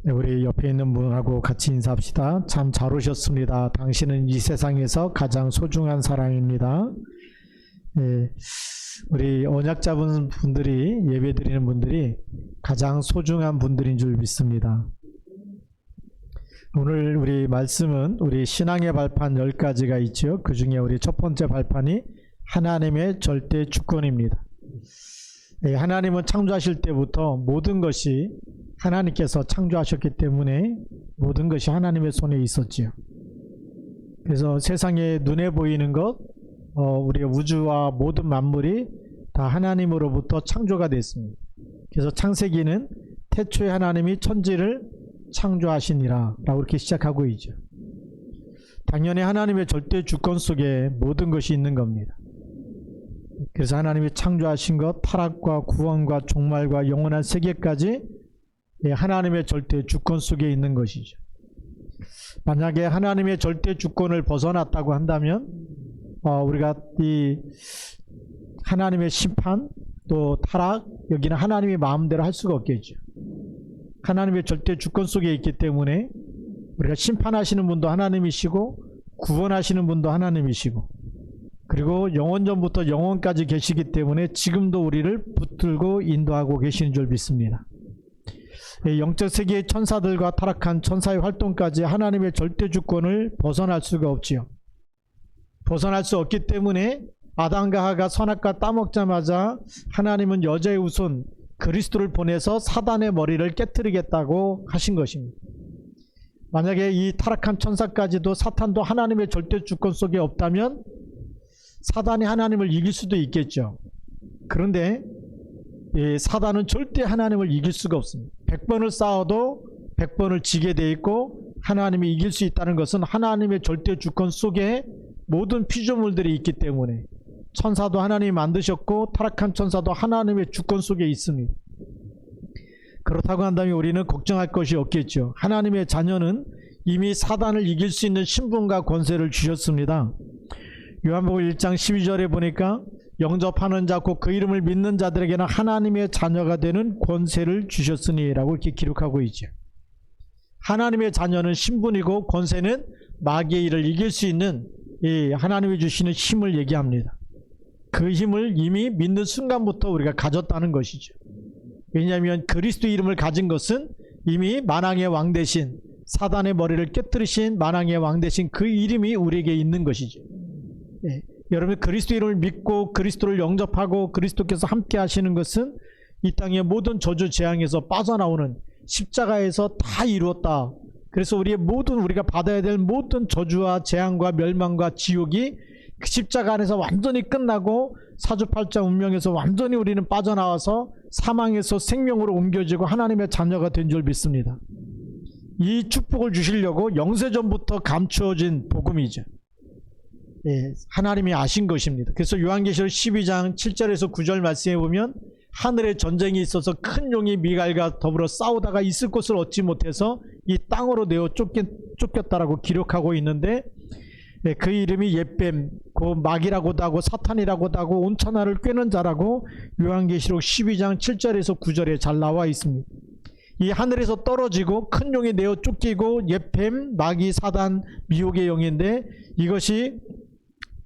네, 우리 옆에 있는 분하고 같이 인사합시다. 참 잘 오셨습니다. 당신은 이 세상에서 가장 소중한 사람입니다. 네, 우리 언약자분 분들이, 예배드리는 분들이 가장 소중한 분들인 줄 믿습니다. 오늘 우리 말씀은 우리 신앙의 발판 10가지가 있죠. 그 중에 우리 첫 번째 발판이 하나님의 절대 주권입니다. 하나님은 창조하실 때부터 모든 것이 하나님께서 창조하셨기 때문에 모든 것이 하나님의 손에 있었지요. 그래서 세상에 눈에 보이는 것, 우리 우주와 모든 만물이 다 하나님으로부터 창조가 됐습니다. 그래서 창세기는 태초에 하나님이 천지를 창조하시니라 라고 이렇게 시작하고 있죠. 당연히 하나님의 절대 주권 속에 모든 것이 있는 겁니다. 그래서 하나님이 창조하신 것, 타락과 구원과 종말과 영원한 세계까지 하나님의 절대 주권 속에 있는 것이죠. 만약에 하나님의 절대 주권을 벗어났다고 한다면 우리가 이 하나님의 심판 또 타락, 여기는 하나님의 마음대로 할 수가 없겠죠. 하나님의 절대 주권 속에 있기 때문에 우리가 심판하시는 분도 하나님이시고 구원하시는 분도 하나님이시고 그리고 영원전부터 영원까지 계시기 때문에 지금도 우리를 붙들고 인도하고 계시는 줄 믿습니다. 영적 세계의 천사들과 타락한 천사의 활동까지 하나님의 절대 주권을 벗어날 수가 없지요. 벗어날 수 없기 때문에 아담과 하가 선악과 따먹자마자 하나님은 여자의 후손 그리스도를 보내서 사단의 머리를 깨트리겠다고 하신 것입니다. 만약에 이 타락한 천사까지도 사탄도 하나님의 절대 주권 속에 없다면 사단이 하나님을 이길 수도 있겠죠. 그런데 사단은 절대 하나님을 이길 수가 없습니다. 100번을 싸워도 100번을 지게 돼 있고 하나님이 이길 수 있다는 것은 하나님의 절대 주권 속에 모든 피조물들이 있기 때문에 천사도 하나님이 만드셨고 타락한 천사도 하나님의 주권 속에 있습니다. 그렇다고 한다면 우리는 걱정할 것이 없겠죠. 하나님의 자녀는 이미 사단을 이길 수 있는 신분과 권세를 주셨습니다. 요한복음 1장 12절에 보니까 영접하는 자 곧 그 이름을 믿는 자들에게는 하나님의 자녀가 되는 권세를 주셨으니 라고 이렇게 기록하고 있죠. 하나님의 자녀는 신분이고 권세는 마귀의 일을 이길 수 있는 이 하나님이 주시는 힘을 얘기합니다. 그 힘을 이미 믿는 순간부터 우리가 가졌다는 것이죠. 왜냐하면 그리스도 이름을 가진 것은 이미 만왕의 왕 대신 사단의 머리를 깨뜨리신 만왕의 왕 대신 그 이름이 우리에게 있는 것이죠. 네. 여러분 그리스도 이름을 믿고 그리스도를 영접하고 그리스도께서 함께 하시는 것은 이 땅의 모든 저주 재앙에서 빠져나오는 십자가에서 다 이루었다. 그래서 우리가 받아야 될 모든 저주와 재앙과 멸망과 지옥이 그 십자가 안에서 완전히 끝나고 사주팔자 운명에서 완전히 우리는 빠져나와서 사망에서 생명으로 옮겨지고 하나님의 자녀가 된 줄 믿습니다. 이 축복을 주시려고 영세전부터 감추어진 복음이죠. 하나님이 아신 것입니다. 그래서 요한계시록 12장 7절에서 9절 말씀해 보면 하늘에 전쟁이 있어서 큰 용이 미갈과 더불어 싸우다가 있을 곳을 얻지 못해서 이 땅으로 내어 쫓겼다라고 기록하고 있는데 그 이름이 옅뱀, 그 마귀라고도 하고 사탄이라고도 하고 온 천하를 꿰는 자라고 요한계시록 12장 7절에서 9절에 잘 나와 있습니다. 이 하늘에서 떨어지고 큰 용이 내어 쫓기고 옅뱀, 마귀, 사단, 미혹의 영인데 이것이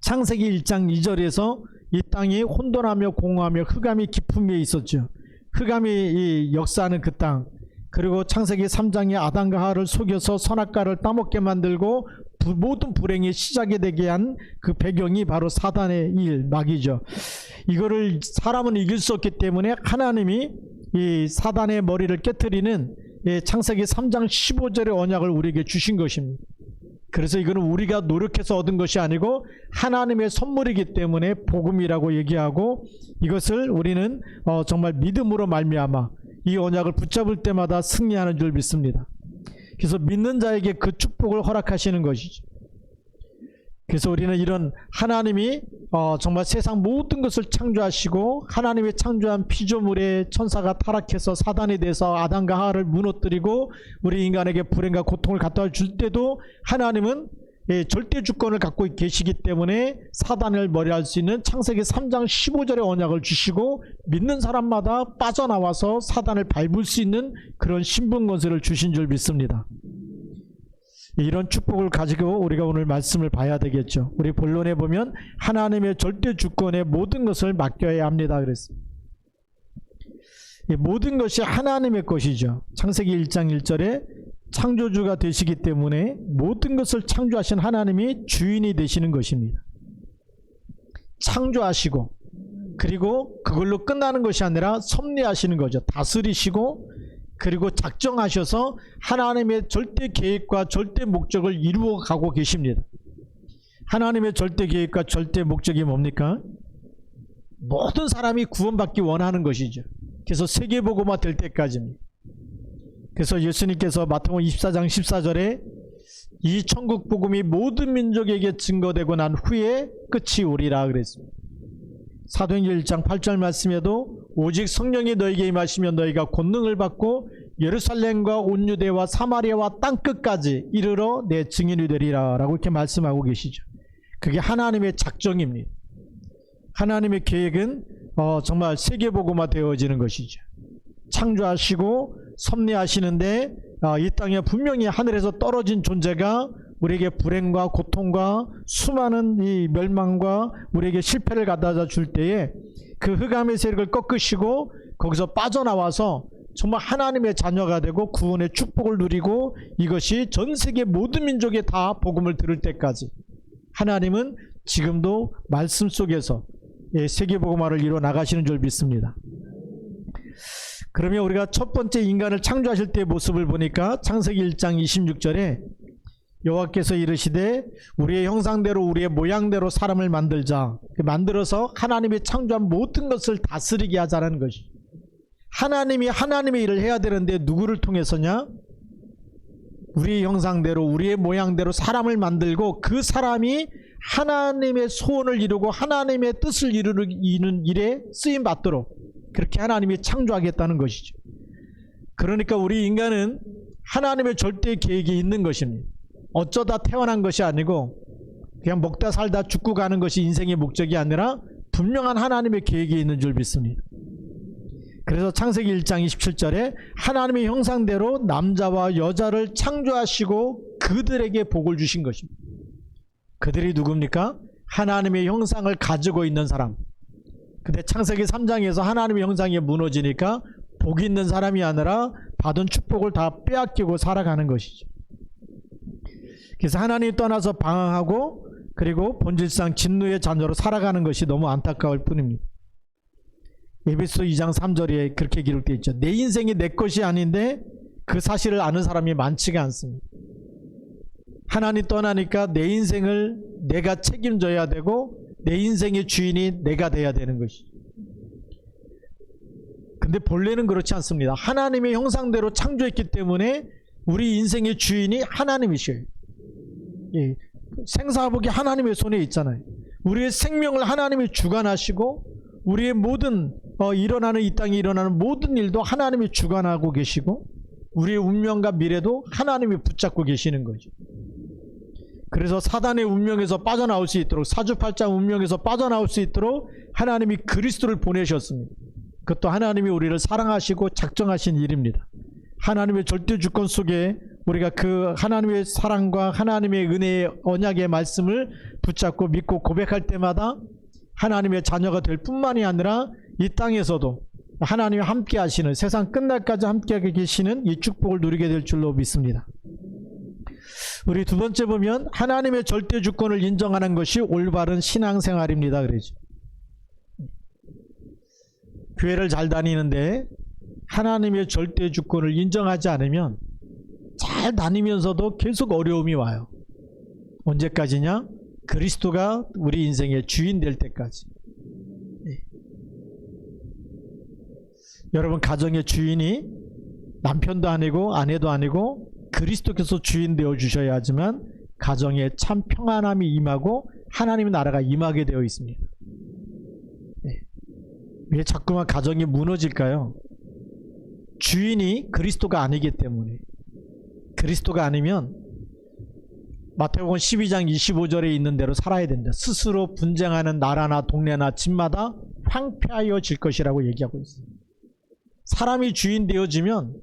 창세기 1장 2절에서 이 땅이 혼돈하며 공허하며 흑암이 깊은 위에 있었죠. 흑암이 이 역사하는 그 땅. 그리고 창세기 3장에 아담과 하와를 속여서 선악과를 따먹게 만들고 모든 불행이 시작이 되게 한 그 배경이 바로 사단의 일, 마귀죠. 이거를 사람은 이길 수 없기 때문에 하나님이 이 사단의 머리를 깨트리는 창세기 3장 15절의 언약을 우리에게 주신 것입니다. 그래서 이거는 우리가 노력해서 얻은 것이 아니고 하나님의 선물이기 때문에 복음이라고 얘기하고 이것을 우리는 정말 믿음으로 말미암아 이 언약을 붙잡을 때마다 승리하는 줄 믿습니다. 그래서 믿는 자에게 그 축복을 허락하시는 것이죠. 그래서 우리는 이런 하나님이 정말 세상 모든 것을 창조하시고 하나님의 창조한 피조물의 천사가 타락해서 사단이 돼서 아담과 하와를 무너뜨리고 우리 인간에게 불행과 고통을 갖다 줄 때도 하나님은 절대 주권을 갖고 계시기 때문에 사단을 머리할 수 있는 창세기 3장 15절의 언약을 주시고 믿는 사람마다 빠져나와서 사단을 밟을 수 있는 그런 신분 권세를 주신 줄 믿습니다. 이런 축복을 가지고 우리가 오늘 말씀을 봐야 되겠죠. 우리 본론에 보면 하나님의 절대 주권에 모든 것을 맡겨야 합니다 그랬습니다. 모든 것이 하나님의 것이죠. 창세기 1장 1절에 창조주가 되시기 때문에 모든 것을 창조하신 하나님이 주인이 되시는 것입니다. 창조하시고 그리고 그걸로 끝나는 것이 아니라 섭리하시는 거죠. 다스리시고 그리고 작정하셔서 하나님의 절대 계획과 절대 목적을 이루어 가고 계십니다. 하나님의 절대 계획과 절대 목적이 뭡니까? 모든 사람이 구원받기 원하는 것이죠. 그래서 세계복음화 될 때까지입니다. 그래서 예수님께서 마태복음 24장 14절에 이 천국 복음이 모든 민족에게 증거되고 난 후에 끝이 오리라 그랬습니다. 사도행전 1장 8절 말씀에도 오직 성령이 너에게 임하시면 너희가 권능을 받고 예루살렘과 온 유대와 사마리아와 땅끝까지 이르러 내 증인이 되리라 라고 이렇게 말씀하고 계시죠. 그게 하나님의 작정입니다. 하나님의 계획은 정말 세계복음화 되어지는 것이죠. 창조하시고 섭리하시는데 이 땅에 분명히 하늘에서 떨어진 존재가 우리에게 불행과 고통과 수많은 이 멸망과 우리에게 실패를 가져다 줄 때에 그 흑암의 세력을 꺾으시고 거기서 빠져나와서 정말 하나님의 자녀가 되고 구원의 축복을 누리고 이것이 전 세계 모든 민족에 다 복음을 들을 때까지 하나님은 지금도 말씀 속에서 세계복음화를 이루어 나가시는 줄 믿습니다. 그러면 우리가 첫 번째 인간을 창조하실 때의 모습을 보니까 창세기 1장 26절에 여호와께서 이르시되 우리의 형상대로 우리의 모양대로 사람을 만들자. 만들어서 하나님이 창조한 모든 것을 다스리게 하자는 것이. 하나님이 하나님의 일을 해야 되는데 누구를 통해서냐? 우리의 형상대로 우리의 모양대로 사람을 만들고 그 사람이 하나님의 소원을 이루고 하나님의 뜻을 이루는 일에 쓰임받도록 그렇게 하나님이 창조하겠다는 것이죠. 그러니까 우리 인간은 하나님의 절대 계획이 있는 것입니다. 어쩌다 태어난 것이 아니고 그냥 먹다 살다 죽고 가는 것이 인생의 목적이 아니라 분명한 하나님의 계획이 있는 줄 믿습니다. 그래서 창세기 1장 27절에 하나님의 형상대로 남자와 여자를 창조하시고 그들에게 복을 주신 것입니다. 그들이 누굽니까? 하나님의 형상을 가지고 있는 사람. 근데 창세기 3장에서 하나님의 형상이 무너지니까 복 있는 사람이 아니라 받은 축복을 다 빼앗기고 살아가는 것이죠. 그래서 하나님이 떠나서 방황하고 그리고 본질상 진노의 자녀로 살아가는 것이 너무 안타까울 뿐입니다. 에베소 2장 3절에 그렇게 기록되어 있죠. 내 인생이 내 것이 아닌데 그 사실을 아는 사람이 많지가 않습니다. 하나님 떠나니까 내 인생을 내가 책임져야 되고 내 인생의 주인이 내가 돼야 되는 것이죠. 근데 본래는 그렇지 않습니다. 하나님의 형상대로 창조했기 때문에 우리 인생의 주인이 하나님이셔요. 생사복이 하나님의 손에 있잖아요. 우리의 생명을 하나님이 주관하시고 우리의 모든 일어나는 이 땅에 일어나는 모든 일도 하나님이 주관하고 계시고 우리의 운명과 미래도 하나님이 붙잡고 계시는 거죠. 그래서 사단의 운명에서 빠져나올 수 있도록 사주팔자 운명에서 빠져나올 수 있도록 하나님이 그리스도를 보내셨습니다. 그것도 하나님이 우리를 사랑하시고 작정하신 일입니다. 하나님의 절대 주권 속에 우리가 그 하나님의 사랑과 하나님의 은혜의 언약의 말씀을 붙잡고 믿고 고백할 때마다 하나님의 자녀가 될 뿐만이 아니라 이 땅에서도 하나님이 함께 하시는 세상 끝날까지 함께 계시는 이 축복을 누리게 될 줄로 믿습니다. 우리 두 번째 보면 하나님의 절대 주권을 인정하는 것이 올바른 신앙생활입니다. 그러죠. 교회를 잘 다니는데 하나님의 절대 주권을 인정하지 않으면 잘 다니면서도 계속 어려움이 와요. 언제까지냐? 그리스도가 우리 인생의 주인 될 때까지. 네. 여러분 가정의 주인이 남편도 아니고 아내도 아니고 그리스도께서 주인 되어 주셔야 하지만 가정에 참 평안함이 임하고 하나님의 나라가 임하게 되어 있습니다. 네. 왜 자꾸만 가정이 무너질까요? 주인이 그리스도가 아니기 때문에. 그리스도가 아니면 마태복음 12장 25절에 있는 대로 살아야 된다. 스스로 분쟁하는 나라나 동네나 집마다 황폐하여질 것이라고 얘기하고 있습니다. 사람이 주인 되어지면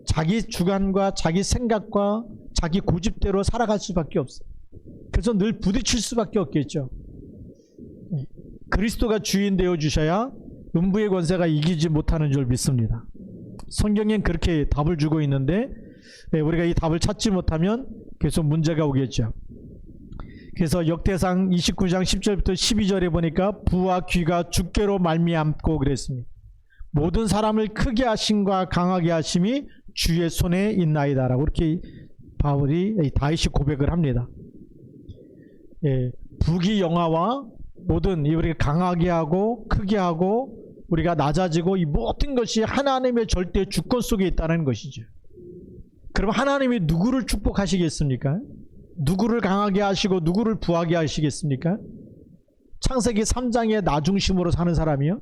자기 주관과 자기 생각과 자기 고집대로 살아갈 수밖에 없어요. 그래서 늘 부딪힐 수밖에 없겠죠. 그리스도가 주인 되어주셔야 음부의 권세가 이기지 못하는 줄 믿습니다. 성경엔 그렇게 답을 주고 있는데 우리가 이 답을 찾지 못하면 계속 문제가 오겠죠. 그래서 역대상 29장 10절부터 12절에 보니까 부와 귀가 주께로 말미암고 그랬습니다. 모든 사람을 크게 하심과 강하게 하심이 주의 손에 있나이다라고 이렇게 다윗이 고백을 합니다. 부귀 영화와 모든 우리가 강하게 하고 크게 하고 우리가 낮아지고 이 모든 것이 하나님의 절대 주권 속에 있다는 것이죠. 그럼 하나님이 누구를 축복하시겠습니까? 누구를 강하게 하시고 누구를 부하게 하시겠습니까? 창세기 3장에 나 중심으로 사는 사람이요?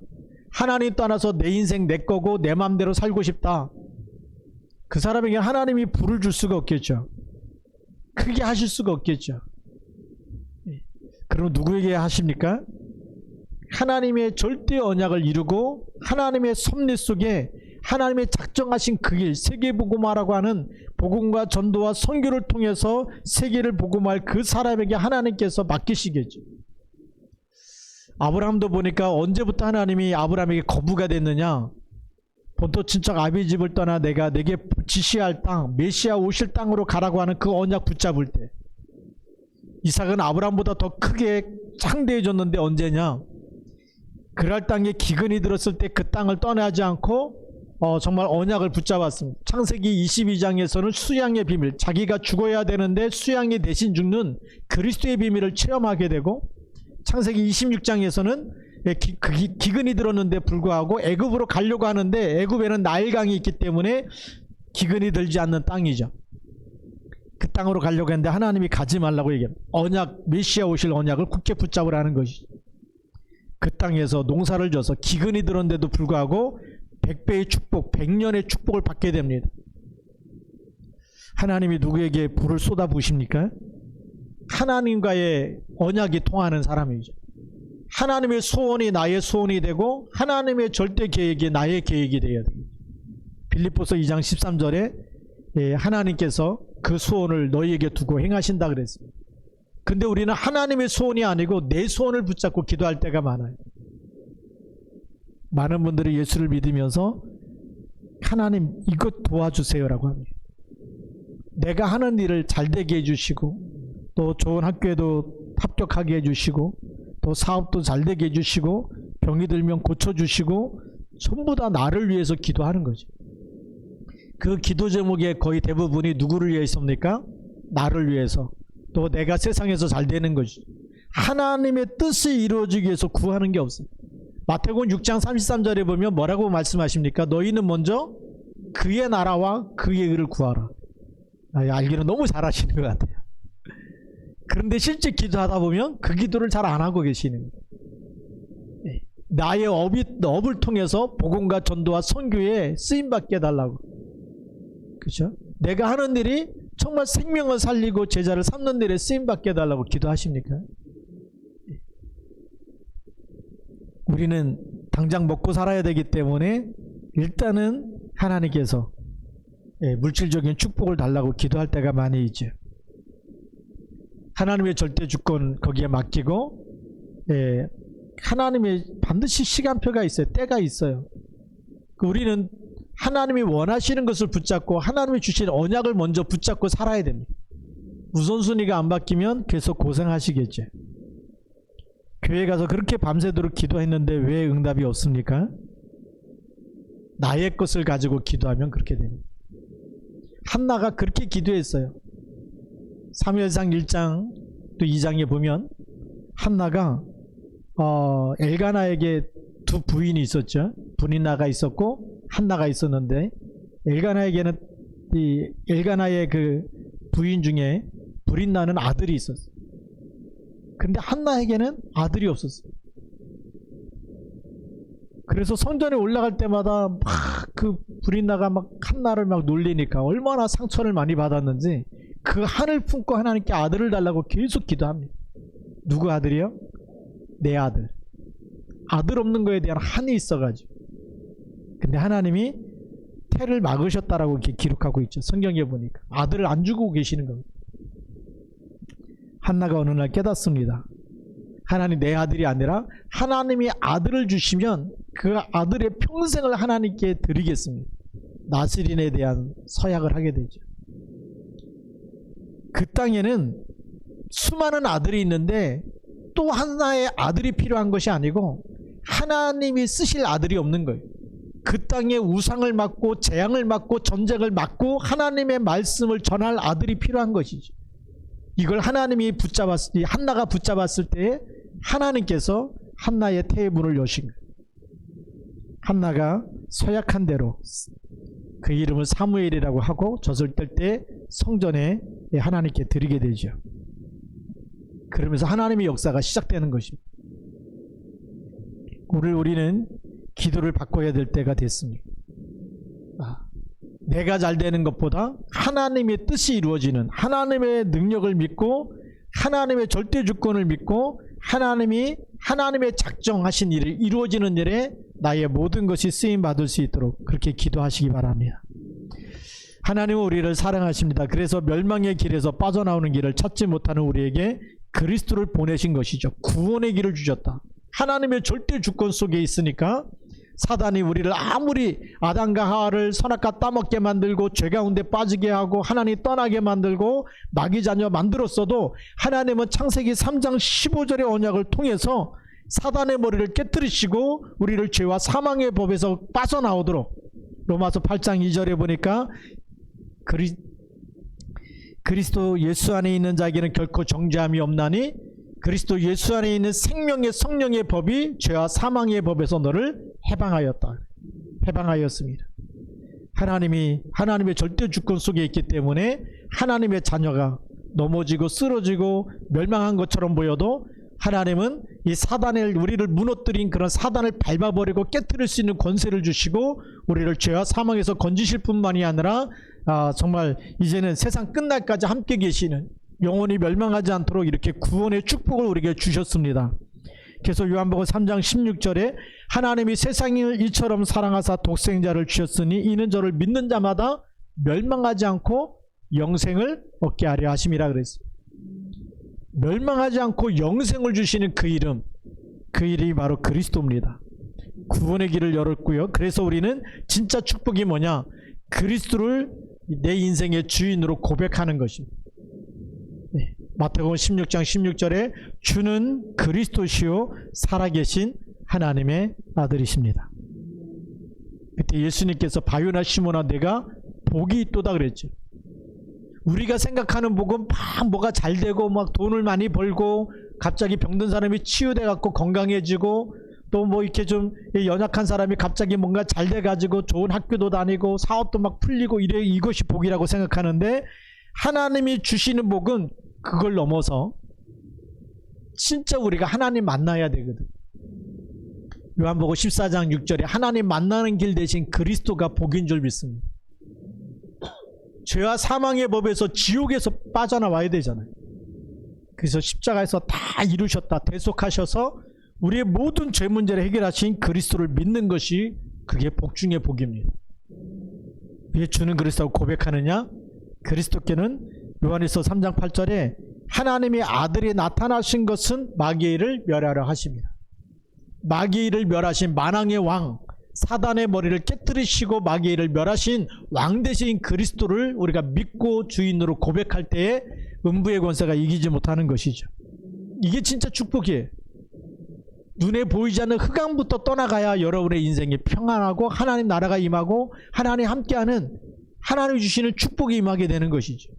하나님 떠나서 내 인생 내 거고 내 마음대로 살고 싶다. 그 사람에게 하나님이 부를 줄 수가 없겠죠. 크게 하실 수가 없겠죠. 그럼 누구에게 하십니까? 하나님의 절대 언약을 이루고 하나님의 섭리 속에 하나님의 작정하신 그 길, 세계복음화라고 하는 복음과 전도와 선교를 통해서 세계를 복음할 그 사람에게 하나님께서 맡기시겠죠. 아브라함도 보니까 언제부터 하나님이 아브라함에게 거부가 됐느냐? 본토 친척 아비 집을 떠나 내가 내게 지시할 땅, 메시아 오실 땅으로 가라고 하는 그 언약 붙잡을 때 이삭은 아브라함보다 더 크게 창대해졌는데 언제냐? 그랄 땅에 기근이 들었을 때 그 땅을 떠나지 않고 정말 언약을 붙잡았습니다. 창세기 22장에서는 수양의 비밀, 자기가 죽어야 되는데 수양이 대신 죽는 그리스도의 비밀을 체험하게 되고, 창세기 26장에서는 기근이 들었는데 불구하고 애굽으로 가려고 하는데 애굽에는 나일강이 있기 때문에 기근이 들지 않는 땅이죠. 그 땅으로 가려고 했는데 하나님이 가지 말라고 얘기합니다. 언약, 메시아 오실 언약을 굳게 붙잡으라는 것이죠. 그 땅에서 농사를 져서 기근이 들었는데도 불구하고 100배의 축복, 100년의 축복을 받게 됩니다. 하나님이 누구에게 불을 쏟아부으십니까? 하나님과의 언약이 통하는 사람이죠. 하나님의 소원이 나의 소원이 되고 하나님의 절대 계획이 나의 계획이 되어야 됩니다. 빌립보서 2장 13절에 하나님께서 그 소원을 너희에게 두고 행하신다 그랬습니다. 근데 우리는 하나님의 소원이 아니고 내 소원을 붙잡고 기도할 때가 많아요. 많은 분들이 예수를 믿으면서 하나님 이것 도와주세요라고 합니다. 내가 하는 일을 잘되게 해주시고 또 좋은 학교에도 합격하게 해주시고 또 사업도 잘되게 해주시고 병이 들면 고쳐주시고 전부 다 나를 위해서 기도하는 거죠. 그 기도 제목의 거의 대부분이 누구를 위해서입니까? 나를 위해서, 또 내가 세상에서 잘 되는 거죠. 하나님의 뜻이 이루어지기 위해서 구하는 게 없어요. 마태복음 6장 33절에 보면 뭐라고 말씀하십니까? 너희는 먼저 그의 나라와 그의 의를 구하라. 알기는 너무 잘하시는 것 같아요. 그런데 실제 기도하다 보면 그 기도를 잘 안 하고 계시는 거예요. 나의 업을 통해서 복음과 전도와 선교에 쓰임받게 해달라고. 그렇죠? 내가 하는 일이 정말 생명을 살리고 제자를 삼는 일에 쓰임받게 해달라고 기도하십니까? 우리는 당장 먹고 살아야 되기 때문에 일단은 하나님께서 물질적인 축복을 달라고 기도할 때가 많이 있죠. 하나님의 절대 주권 거기에 맡기고, 하나님의 반드시 시간표가 있어요. 때가 있어요. 우리는 하나님이 원하시는 것을 붙잡고 하나님이 주신 언약을 먼저 붙잡고 살아야 됩니다. 우선순위가 안 바뀌면 계속 고생하시겠죠. 교회 가서 그렇게 밤새도록 기도했는데 왜 응답이 없습니까? 나의 것을 가지고 기도하면 그렇게 됩니다. 한나가 그렇게 기도했어요. 사무엘상 1장 또 2장에 보면 한나가 엘가나에게 두 부인이 있었죠. 브니나가 있었고 한나가 있었는데 엘가나에게는 엘가나의 그 부인 중에 브린나는 아들이 있었어요. 근데 한나에게는 아들이 없었어요. 그래서 성전에 올라갈 때마다 막 그 브린나가 막 한나를 막 놀리니까 얼마나 상처를 많이 받았는지 그 한을 품고 하나님께 아들을 달라고 계속 기도합니다. 누구 아들이요? 내 아들. 아들 없는 거에 대한 한이 있어가지고. 근데 하나님이 태를 막으셨다라고 이렇게 기록하고 있죠. 성경에 보니까 아들을 안 주고 계시는 겁니다. 한나가 어느 날 깨닫습니다. 하나님 내 아들이 아니라 하나님이 아들을 주시면 그 아들의 평생을 하나님께 드리겠습니다. 나스린에 대한 서약을 하게 되죠. 그 땅에는 수많은 아들이 있는데 또 하나의 아들이 필요한 것이 아니고 하나님이 쓰실 아들이 없는 거예요. 그 땅에 우상을 막고 재앙을 막고 전쟁을 막고 하나님의 말씀을 전할 아들이 필요한 것이죠. 이걸 하나님이 한나가 붙잡았을 때에 하나님께서 한나의 태의 문을 여신 거예요. 한나가 서약한 대로 그 이름을 사무엘이라고 하고 젖을 뗄 때 성전에 하나님께 드리게 되죠. 그러면서 하나님의 역사가 시작되는 것입니다. 우리는 기도를 바꿔야 될 때가 됐습니다. 내가 잘 되는 것보다 하나님의 뜻이 이루어지는, 하나님의 능력을 믿고 하나님의 절대 주권을 믿고 하나님의 작정하신 일이 이루어지는 일에 나의 모든 것이 쓰임 받을 수 있도록 그렇게 기도하시기 바랍니다. 하나님은 우리를 사랑하십니다. 그래서 멸망의 길에서 빠져나오는 길을 찾지 못하는 우리에게 그리스도를 보내신 것이죠. 구원의 길을 주셨다. 하나님의 절대 주권 속에 있으니까 사단이 우리를 아무리 아담과 하와를 선악과 따먹게 만들고 죄 가운데 빠지게 하고 하나님 떠나게 만들고 마귀 자녀 만들었어도 하나님은 창세기 3장 15절의 언약을 통해서 사단의 머리를 깨뜨리시고 우리를 죄와 사망의 법에서 빠져나오도록, 로마서 8장 2절에 보니까 그리스도 예수 안에 있는 자에게는 결코 정죄함이 없나니 그리스도 예수 안에 있는 생명의 성령의 법이 죄와 사망의 법에서 너를 해방하였습니다. 하나님의 절대 주권 속에 있기 때문에 하나님의 자녀가 넘어지고 쓰러지고 멸망한 것처럼 보여도 하나님은 이 사단을, 우리를 무너뜨린 그런 사단을 밟아버리고 깨뜨릴 수 있는 권세를 주시고 우리를 죄와 사망에서 건지실 뿐만이 아니라 정말 이제는 세상 끝날까지 함께 계시는, 영원히 멸망하지 않도록 이렇게 구원의 축복을 우리에게 주셨습니다. 그래서 요한복음 3장 16절에 하나님이 세상을 이처럼 사랑하사 독생자를 주셨으니 이는 저를 믿는 자마다 멸망하지 않고 영생을 얻게 하려 하심이라 그랬습니다. 멸망하지 않고 영생을 주시는 그 이름이 바로 그리스도입니다. 구원의 길을 열었고요. 그래서 우리는 진짜 축복이 뭐냐? 그리스도를 내 인생의 주인으로 고백하는 것입니다. 마태복음 16장 16절에 주는 그리스도시요 살아계신 하나님의 아들이십니다. 그때 예수님께서 바요나 시몬아 내가 복이 있도다 그랬죠. 우리가 생각하는 복은 막 뭐가 잘 되고 막 돈을 많이 벌고 갑자기 병든 사람이 치유돼 갖고 건강해지고 또 뭐 이렇게 좀 연약한 사람이 갑자기 뭔가 잘 돼 가지고 좋은 학교도 다니고 사업도 막 풀리고 이것이 복이라고 생각하는데 하나님이 주시는 복은 그걸 넘어서 진짜 우리가 하나님 만나야 되거든. 요한복음 14장 6절에 하나님 만나는 길 대신 그리스도가 복인 줄 믿습니다. 죄와 사망의 법에서 지옥에서 빠져나와야 되잖아요. 그래서 십자가에서 다 이루셨다, 대속하셔서 우리의 모든 죄 문제를 해결하신 그리스도를 믿는 것이 그게 복 중의 복입니다. 왜 주는 그리스도라고 고백하느냐? 그리스도께는 요한일서 3장 8절에 하나님의 아들이 나타나신 것은 마귀의 일을 멸하려 하십니다. 마귀의 일을 멸하신 만왕의 왕, 사단의 머리를 깨뜨리시고 마귀의 일을 멸하신 왕 대신 그리스도를 우리가 믿고 주인으로 고백할 때에 음부의 권세가 이기지 못하는 것이죠. 이게 진짜 축복이에요. 눈에 보이지 않는 흑암부터 떠나가야 여러분의 인생이 평안하고 하나님 나라가 임하고 하나님 함께하는, 하나님이 주시는 축복이 임하게 되는 것이죠.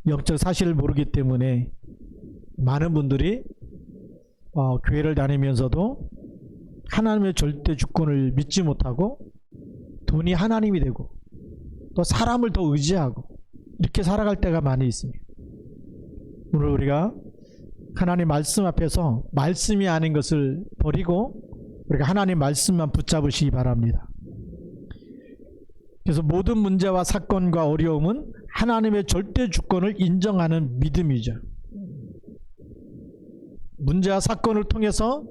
영적 사실을 모르기 때문에 많은 분들이 교회를 다니면서도 하나님의 절대 주권을 믿지 못하고 돈이 하나님이 되고 또 사람을 더 의지하고 이렇게 살아갈 때가 많이 있습니다. 오늘 우리가 하나님 말씀 앞에서 말씀이 아닌 것을 버리고 우리가 하나님 말씀만 붙잡으시기 바랍니다. 그래서 모든 문제와 사건과 어려움은 하나님의 절대 주권을 인정하는 믿음이죠. 문제와 사건을 통해서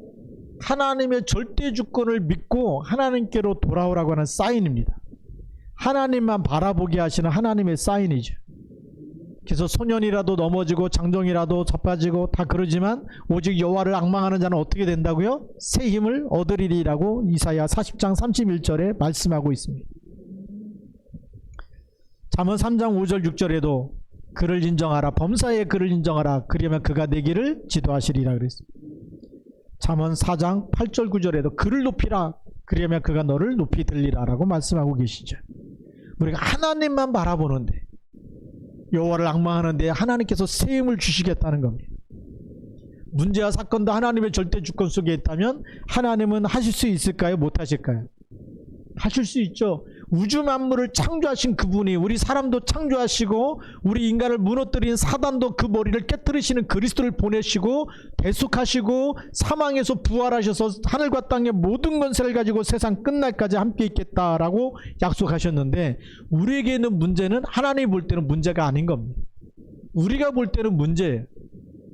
하나님의 절대 주권을 믿고 하나님께로 돌아오라고 하는 사인입니다. 하나님만 바라보게 하시는 하나님의 사인이죠. 그래서 소년이라도 넘어지고 장정이라도 자빠지고 다 그러지만 오직 여호와를 앙망하는 자는 어떻게 된다고요? 새 힘을 얻으리라고 이사야 40장 31절에 말씀하고 있습니다. 잠언 3장 5절 6절에도 그를 인정하라, 범사에 그를 인정하라, 그러면 그가 내 길을 지도하시리라 그랬습니다. 잠언 4장 8절 9절에도 그를 높이라, 그러면 그가 너를 높이 들리라 라고 말씀하고 계시죠. 우리가 하나님만 바라보는데, 여호와를 앙망하는데 하나님께서 새 힘을 주시겠다는 겁니다. 문제와 사건도 하나님의 절대 주권 속에 있다면 하나님은 하실 수 있을까요? 못 하실까요? 하실 수 있죠. 우주 만물을 창조하신 그분이 우리 사람도 창조하시고 우리 인간을 무너뜨린 사단도 그 머리를 깨뜨리시는 그리스도를 보내시고 대속하시고 사망에서 부활하셔서 하늘과 땅의 모든 권세를 가지고 세상 끝날까지 함께 있겠다라고 약속하셨는데, 우리에게 있는 문제는 하나님이 볼 때는 문제가 아닌 겁니다. 우리가 볼 때는 문제예요.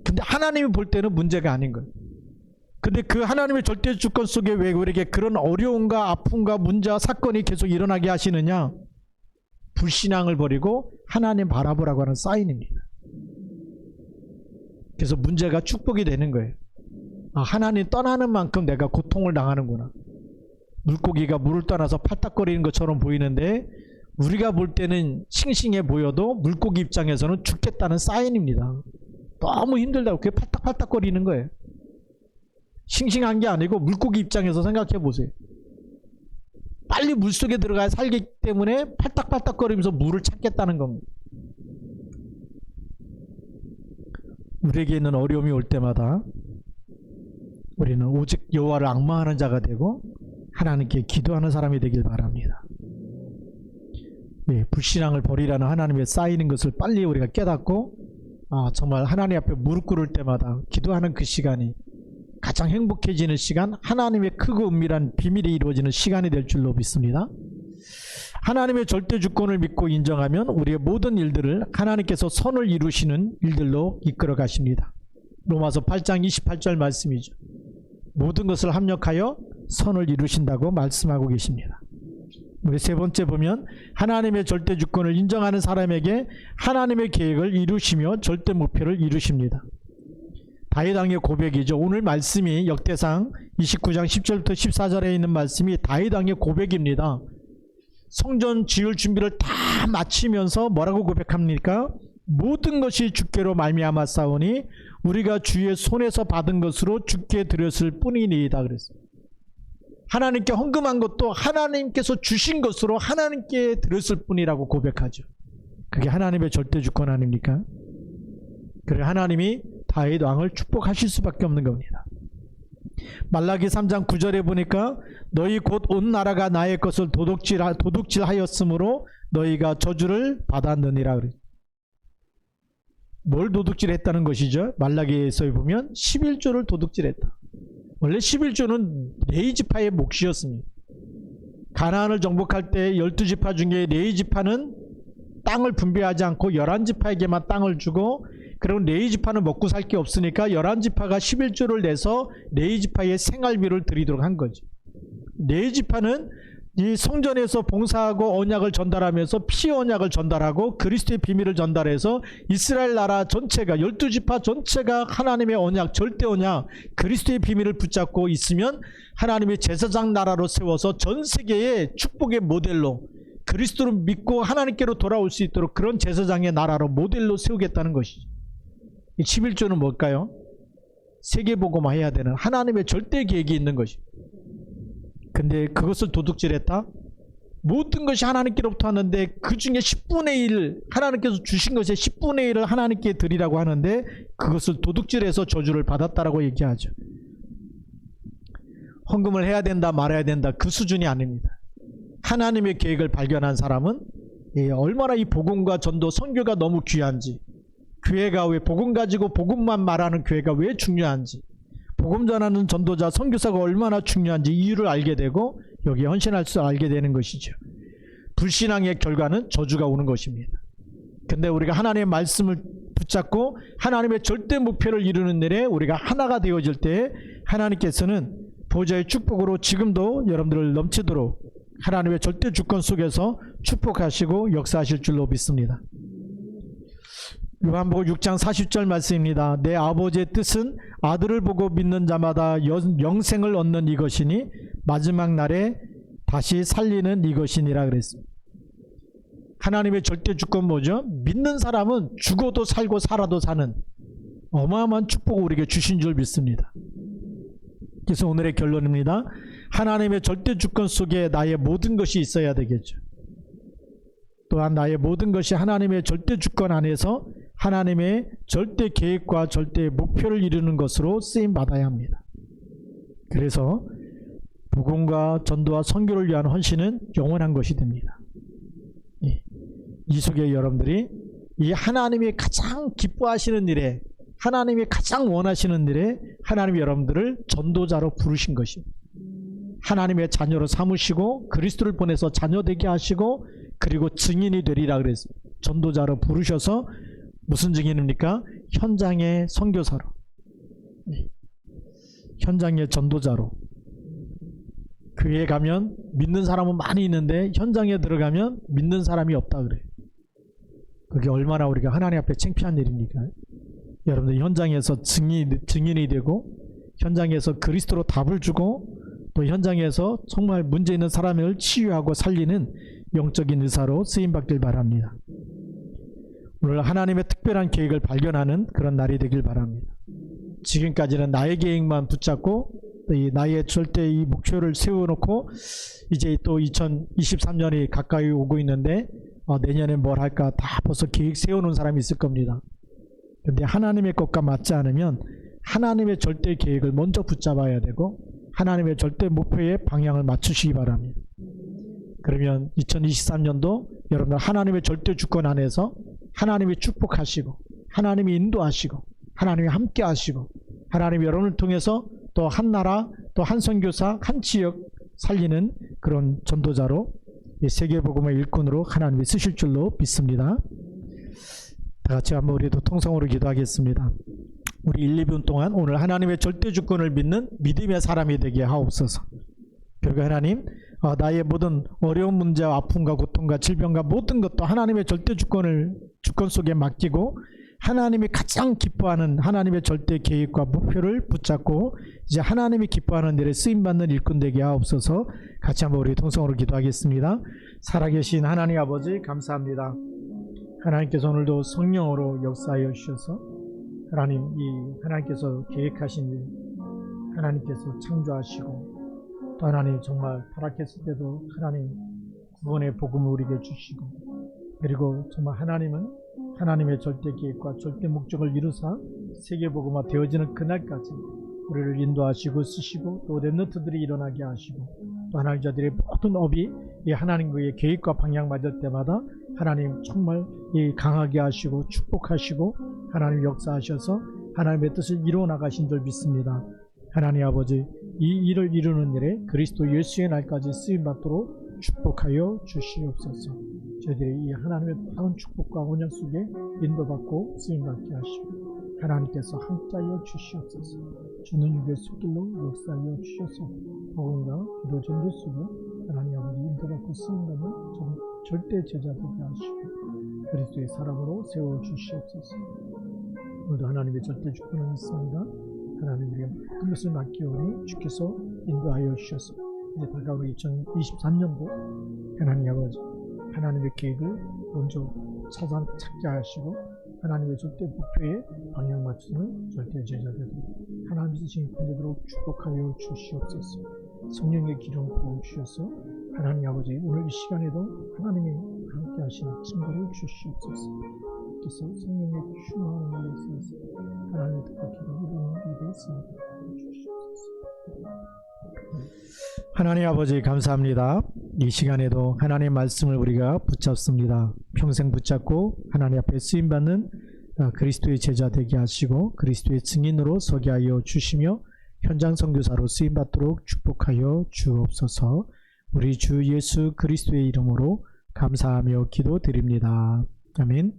근데 하나님이 볼 때는 문제가 아닌 거예요. 근데 그 하나님의 절대 주권 속에 왜 우리에게 그런 어려움과 아픔과 문제와 사건이 계속 일어나게 하시느냐? 불신앙을 버리고 하나님 바라보라고 하는 사인입니다. 그래서 문제가 축복이 되는 거예요. 아, 하나님 떠나는 만큼 내가 고통을 당하는구나. 물고기가 물을 떠나서 팔딱거리는 것처럼 보이는데 우리가 볼 때는 싱싱해 보여도 물고기 입장에서는 죽겠다는 사인입니다. 너무 힘들다고 그게 팔딱팔딱거리는 거예요. 싱싱한 게 아니고 물고기 입장에서 생각해 보세요. 빨리 물속에 들어가야 살기 때문에 팔딱팔딱거리면서 물을 찾겠다는 겁니다. 우리에게 있는 어려움이 올 때마다 우리는 오직 여호와를 앙망하는 자가 되고 하나님께 기도하는 사람이 되길 바랍니다. 예, 불신앙을 버리라는 하나님의 쌓이는 것을 빨리 우리가 깨닫고, 정말 하나님 앞에 무릎 꿇을 때마다 기도하는 그 시간이 가장 행복해지는 시간, 하나님의 크고 은밀한 비밀이 이루어지는 시간이 될 줄로 믿습니다. 하나님의 절대 주권을 믿고 인정하면 우리의 모든 일들을 하나님께서 선을 이루시는 일들로 이끌어 가십니다. 로마서 8장 28절 말씀이죠. 모든 것을 합력하여 선을 이루신다고 말씀하고 계십니다. 우리 세 번째 보면 하나님의 절대 주권을 인정하는 사람에게 하나님의 계획을 이루시며 절대 목표를 이루십니다. 다윗 왕의 고백이죠. 오늘 말씀이 역대상 29장 10절부터 14절에 있는 말씀이 다윗 왕의 고백입니다. 성전 지을 준비를 다 마치면서 뭐라고 고백합니까? 모든 것이 주께로 말미암아 싸우니 우리가 주의 손에서 받은 것으로 주께 드렸을 뿐이니이다 그랬어요. 하나님께 헌금한 것도 하나님께서 주신 것으로 하나님께 드렸을 뿐이라고 고백하죠. 그게 하나님의 절대 주권 아닙니까? 그래 하나님이 다윗 왕을 축복하실 수밖에 없는 겁니다. 말라기 3장 9절에 보니까 너희 곧 온 나라가 나의 것을 도둑질하였으므로 너희가 저주를 받았느니라 그래요. 뭘 도둑질했다는 것이죠? 말라기에서 보면 11조를 도둑질했다. 원래 11조는 레위지파의 몫이었습니다. 가나안을 정복할 때 12지파 중에 레위지파는 땅을 분배하지 않고 11지파에게만 땅을 주고, 그리고 레위지파는 먹고 살 게 없으니까 11지파가 11조를 내서 레위지파의 생활비를 드리도록 한 거죠. 레위지파는 이 성전에서 봉사하고 언약을 전달하면서 피 언약을 전달하고 그리스도의 비밀을 전달해서 이스라엘 나라 전체가 12지파 전체가 하나님의 언약, 절대 언약, 그리스도의 비밀을 붙잡고 있으면 하나님의 제사장 나라로 세워서 전 세계의 축복의 모델로 그리스도를 믿고 하나님께로 돌아올 수 있도록 그런 제사장의 나라로 모델로 세우겠다는 것이죠. 이 11조는 뭘까요? 세계복음화해야 되는 하나님의 절대 계획이 있는 것이죠. 근데 그것을 도둑질했다? 모든 것이 하나님께로부터 왔는데 그 중에 10분의 1, 하나님께서 주신 것의 10분의 1을 하나님께 드리라고 하는데 그것을 도둑질해서 저주를 받았다라고 얘기하죠. 헌금을 해야 된다 말아야 된다 그 수준이 아닙니다. 하나님의 계획을 발견한 사람은 얼마나 이 복음과 전도, 선교가 너무 귀한지, 교회가 왜 복음 가지고 복음만 말하는 교회가 왜 중요한지, 복음 전하는 전도자, 선교사가 얼마나 중요한지 이유를 알게 되고 여기에 헌신할 수 알게 되는 것이죠. 불신앙의 결과는 저주가 오는 것입니다. 근데 우리가 하나님의 말씀을 붙잡고 하나님의 절대 목표를 이루는 일에 우리가 하나가 되어질 때 하나님께서는 보좌의 축복으로 지금도 여러분들을 넘치도록 하나님의 절대 주권 속에서 축복하시고 역사하실 줄로 믿습니다. 요한복음 6장 40절 말씀입니다. 내 아버지의 뜻은 아들을 보고 믿는 자마다 영생을 얻는 이것이니 마지막 날에 다시 살리는 이것이니라 그랬습니다. 하나님의 절대 주권 뭐죠? 믿는 사람은 죽어도 살고 살아도 사는 어마어마한 축복을 우리에게 주신 줄 믿습니다. 그래서 오늘의 결론입니다. 하나님의 절대 주권 속에 나의 모든 것이 있어야 되겠죠. 또한 나의 모든 것이 하나님의 절대 주권 안에서 하나님의 절대 계획과 절대 목표를 이루는 것으로 쓰임 받아야 합니다. 그래서 복음과 전도와 선교를 위한 헌신은 영원한 것이 됩니다. 이 속에 여러분들이 이 하나님이 가장 기뻐하시는 일에, 하나님이 가장 원하시는 일에 하나님이 여러분들을 전도자로 부르신 것입니다. 하나님의 자녀로 삼으시고 그리스도를 보내서 자녀되게 하시고 그리고 증인이 되리라 그랬습니다. 전도자로 부르셔서 무슨 증인입니까? 현장의 선교사로, 현장의 전도자로. 교회에 가면 믿는 사람은 많이 있는데 현장에 들어가면 믿는 사람이 없다 그래요. 그게 얼마나 우리가 하나님 앞에 창피한 일입니까? 여러분들 현장에서 증인이 되고 현장에서 그리스도로 답을 주고 또 현장에서 정말 문제 있는 사람을 치유하고 살리는 영적인 의사로 쓰임받길 바랍니다. 오늘 하나님의 특별한 계획을 발견하는 그런 날이 되길 바랍니다. 지금까지는 나의 계획만 붙잡고 이 나의 절대 이 목표를 세워놓고 이제 또 2023년이 가까이 오고 있는데 내년에 뭘 할까 다 벌써 계획 세워놓은 사람이 있을 겁니다. 근데 하나님의 것과 맞지 않으면 하나님의 절대 계획을 먼저 붙잡아야 되고 하나님의 절대 목표에 방향을 맞추시기 바랍니다. 그러면 2023년도 여러분들 하나님의 절대 주권 안에서 하나님이 축복하시고 하나님이 인도하시고 하나님이 함께 하시고 하나님이 여러분을 통해서 또 한 나라 또 한 선교사 한 지역 살리는 그런 전도자로 세계복음의 일꾼으로 하나님이 쓰실 줄로 믿습니다. 다 같이 한번 우리도 통성으로 기도하겠습니다. 우리 1, 2분 동안 오늘 하나님의 절대 주권을 믿는 믿음의 사람이 되게 하옵소서. 그리고 하나님 나의 모든 어려운 문제와 아픔과 고통과 질병과 모든 것도 하나님의 절대 주권 속에 맡기고 하나님이 가장 기뻐하는 하나님의 절대 계획과 목표를 붙잡고 이제 하나님이 기뻐하는 일에 쓰임받는 일꾼 되게 하옵소서. 같이 한번 우리 통성으로 기도하겠습니다. 살아계신 하나님 아버지 감사합니다. 하나님께서 오늘도 성령으로 역사하여 주셔서 하나님 이 하나님께서 계획하신 일 하나님께서 창조하시고 또 하나님 정말 타락했을 때도 하나님 구원의 복음을 우리에게 주시고 그리고 정말 하나님은 하나님의 절대 계획과 절대 목적을 이루사 세계복음화 되어지는 그날까지 우리를 인도하시고 쓰시고 또 렘넌트들이 일어나게 하시고 또 하나님 자들의 모든 업이 이 하나님의 계획과 방향 맞을 때마다 하나님 정말 이 강하게 하시고 축복하시고 하나님 역사하셔서 하나님의 뜻을 이루어 나가신 줄 믿습니다. 하나님 아버지 이 일을 이루는 일에 그리스도 예수의 날까지 쓰임받도록 축복하여 주시옵소서. 저희들이 이 하나님의 다운 축복과 언약 속에 인도받고 쓰임받게 하시고 하나님께서 함께하여 주시옵소서. 주는 육의 숲길로 역사하여 주셔서 복음과 기도 전도 속에 하나님 아버지 인도받고 쓰임받는 절대 제자 되게 하시고 그리스도의 사람으로 세워주시옵소서. 오늘도 하나님의 절대 주권을 믿습니다. 하나님 우리가 모든 것을 맡기오니 주께서 인도하여 주셔서 이제 다가오는 2023년도 하나님 아버지 하나님의 계획을 먼저 찾게 하시고 하나님의 절대 목표에 방향 맞추는 절대 제자들 하나님 쓰신 군대도록 축복하여 주시옵소서. 성령의 기름 부어 주셔서 하나님 아버지 오늘 이 시간에도 하나님이 함께 하시는 증거를 주시옵소서. 그래서 성령의 충만한 말씀에서 하나님의 뜻과 기도를 이루게 있습니다. 주시옵소서. 하나님 아버지 감사합니다. 이 시간에도 하나님의 말씀을 우리가 붙잡습니다. 평생 붙잡고 하나님 앞에 쓰임받는 그리스도의 제자 되게 하시고 그리스도의 증인으로 서게 하여 주시며 현장 선교사로 쓰임받도록 축복하여 주옵소서. 우리 주 예수 그리스도의 이름으로 감사하며 기도드립니다. 아멘.